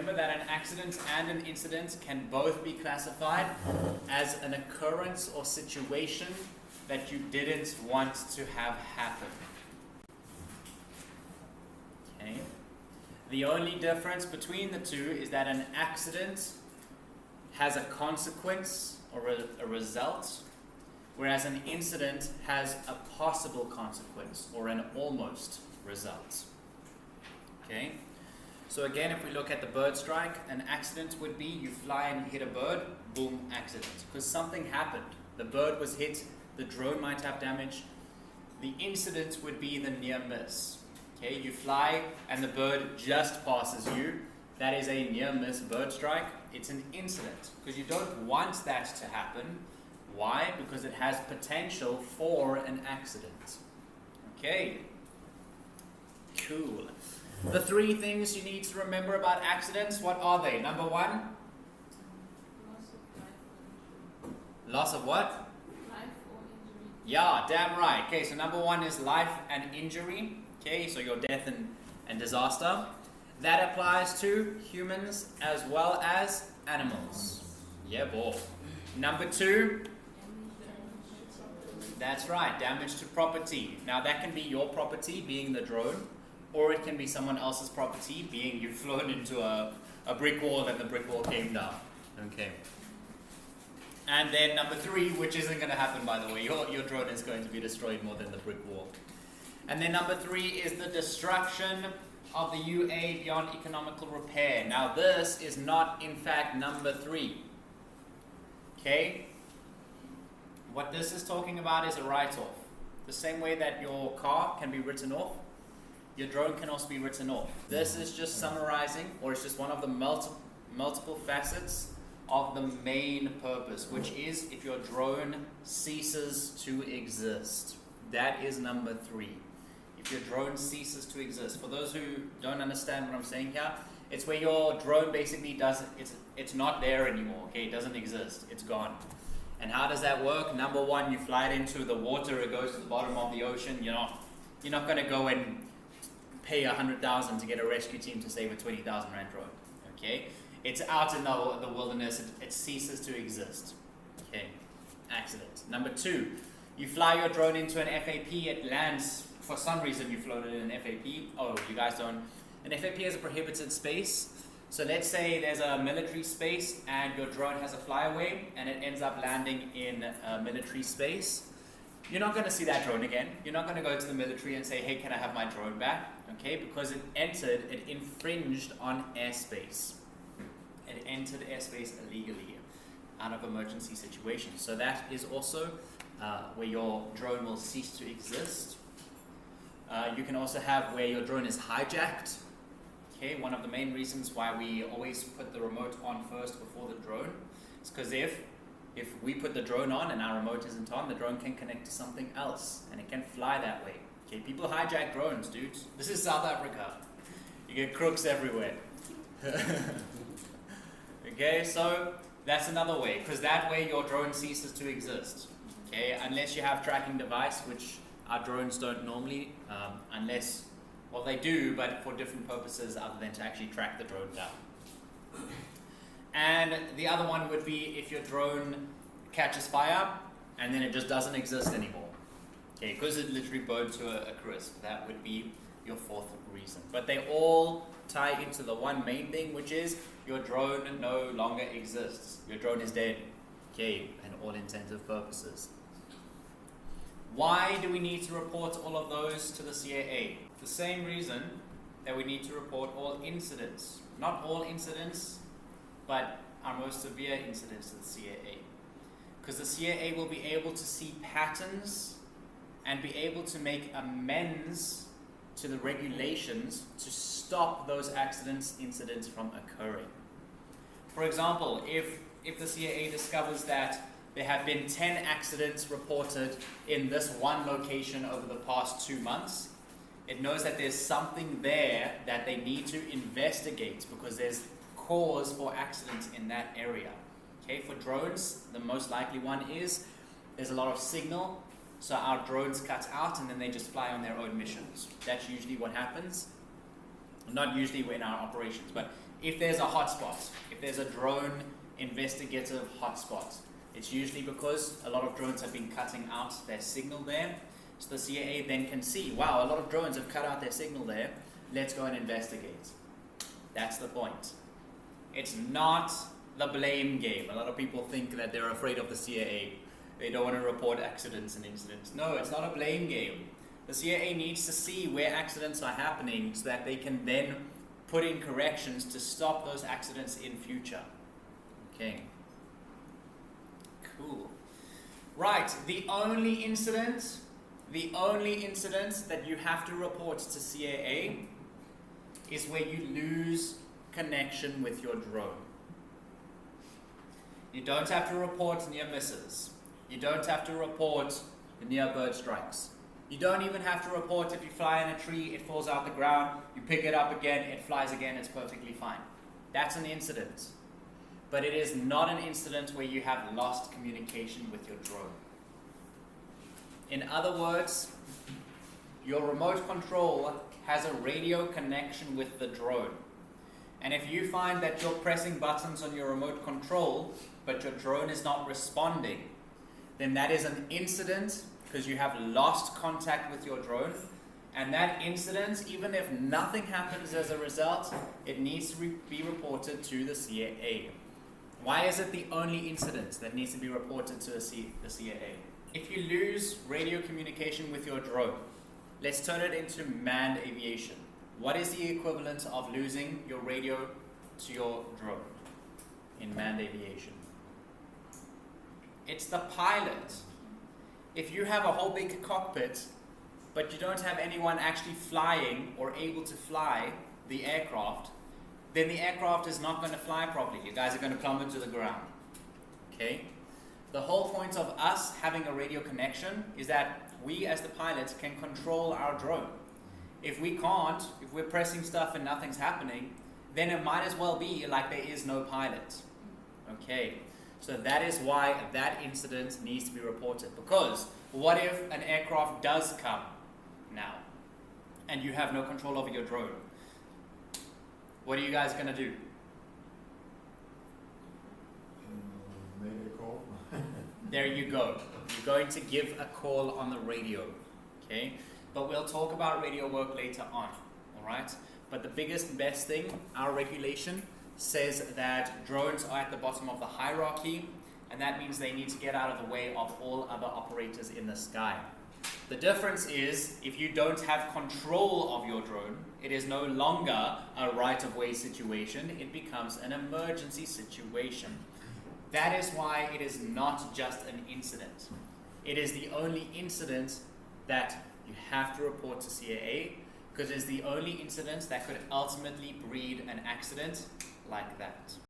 remember that an accident and an incident can both be classified as an occurrence or situation that you didn't want to have happen. Okay. The only difference between the two is that an accident has a consequence or a result, whereas an incident has a possible consequence or an almost result. Okay? So again, if we look at the bird strike, an accident would be you fly and hit a bird, boom, accident. Because something happened. The bird was hit, the drone might have damage. The incident would be the near miss. Okay, you fly and the bird just passes you. That is a near miss bird strike. It's an incident because you don't want that to happen. Why? Because it has potential for an accident. Okay. Cool. The three things you need to remember about accidents, what are they? Number one? Loss of what? Life or injury. Yeah, damn right. Okay, so number one is life and injury. Okay, so your death and disaster. That applies to humans as well as animals. Yeah, boy. Number two, that's right, damage to property. Now that can be your property, being the drone, or it can be someone else's property, being you've flown into a brick wall and the brick wall came down. Okay. And then number three, which isn't going to happen by the way, your drone is going to be destroyed more than the brick wall. And then number three is the destruction of the UA beyond economical repair. Now this is not in fact number three. Okay? What this is talking about is a write-off. The same way that your car can be written off, your drone can also be written off. This is just summarizing, or it's just one of the multiple facets of the main purpose, which is if your drone ceases to exist. That is number three. If your drone ceases to exist. For those who don't understand what I'm saying here, it's where your drone basically it's not there anymore, okay? It doesn't exist, it's gone. And how does that work? Number one, you fly it into the water, it goes to the bottom of the ocean. You're not going to go and pay 100,000 to get a rescue team to save a 20,000 rand drone, okay? It's out in the wilderness, it ceases to exist, okay? Accident. Number two, you fly your drone into an FAP, it lands. For some reason you flown it in an FAP. Oh, you guys don't. An FAP is a prohibited space. So let's say there's a military space and your drone has a flyaway and it ends up landing in a military space. You're not going to see that drone again. You're not going to go to the military and say, hey, can I have my drone back? Okay, because it infringed on airspace. It entered airspace illegally out of emergency situations. So that is also where your drone will cease to exist. You can also have where your drone is hijacked. Okay, one of the main reasons why we always put the remote on first before the drone is because if we put the drone on and our remote isn't on, the drone can connect to something else and it can fly that way. Okay, people hijack drones, dudes. This is South Africa. You get crooks everywhere. Okay, so that's another way, because that way your drone ceases to exist. Okay, unless you have tracking device, which our drones don't normally, unless, well they do, but for different purposes other than to actually track the drone down. And the other one would be if your drone catches fire and then it just doesn't exist anymore. Okay, because it literally burned to a crisp. That would be your fourth reason. But they all tie into the one main thing, which is your drone no longer exists. Your drone is dead. Okay, and all intensive purposes. Why do we need to report all of those to the SACAA? The same reason that we need to report all incidents. Not all incidents, but our most severe incidents to the SACAA. Because the SACAA will be able to see patterns and be able to make amends to the regulations to stop those incidents from occurring. For example, if the SACAA discovers that there have been 10 accidents reported in this one location over the past 2 months, it knows that there's something there that they need to investigate because there's cause for accidents in that area. Okay, for drones, the most likely one is there's a lot of signal, so our drones cut out and then they just fly on their own missions. That's usually what happens. Not usually in our operations, but if there's a hotspot, if there's a drone investigative hotspot, it's usually because a lot of drones have been cutting out their signal there. So the CAA then can see, wow, a lot of drones have cut out their signal there. Let's go and investigate. That's the point. It's not the blame game. A lot of people think that they're afraid of the CAA. They don't want to report accidents and incidents. No, it's not a blame game. The CAA needs to see where accidents are happening so that they can then put in corrections to stop those accidents in future. Okay. Cool. Right, the only incident that you have to report to CAA is where you lose connection with your drone. You don't have to report near misses. You don't have to report near bird strikes. You don't even have to report if you fly in a tree, it falls out the ground, you pick it up again, it flies again, it's perfectly fine. That's an incident. But it is not an incident where you have lost communication with your drone. In other words, your remote control has a radio connection with the drone. And if you find that you're pressing buttons on your remote control, but your drone is not responding, then that is an incident because you have lost contact with your drone. And that incident, even if nothing happens as a result, it needs to be reported to the CAA. Why is it the only incident that needs to be reported to the CAA? If you lose radio communication with your drone, let's turn it into manned aviation. What is the equivalent of losing your radio to your drone in manned aviation? It's the pilot. If you have a whole big cockpit, but you don't have anyone actually flying or able to fly the aircraft, then the aircraft is not going to fly properly. You guys are going to plummet to the ground. Okay? The whole point of us having a radio connection is that we as the pilots can control our drone. If we can't, if we're pressing stuff and nothing's happening, then it might as well be like there is no pilot. Okay? So that is why that incident needs to be reported. Because what if an aircraft does come now and you have no control over your drone? What are you guys going to do? Make a call. There you go. You're going to give a call on the radio. Okay? But we'll talk about radio work later on. Alright? But the biggest and best thing, our regulation says that drones are at the bottom of the hierarchy, and that means they need to get out of the way of all other operators in the sky. The difference is, if you don't have control of your drone, it is no longer a right-of-way situation, it becomes an emergency situation. That is why it is not just an incident. It is the only incident that you have to report to CAA, because it is the only incident that could ultimately breed an accident like that.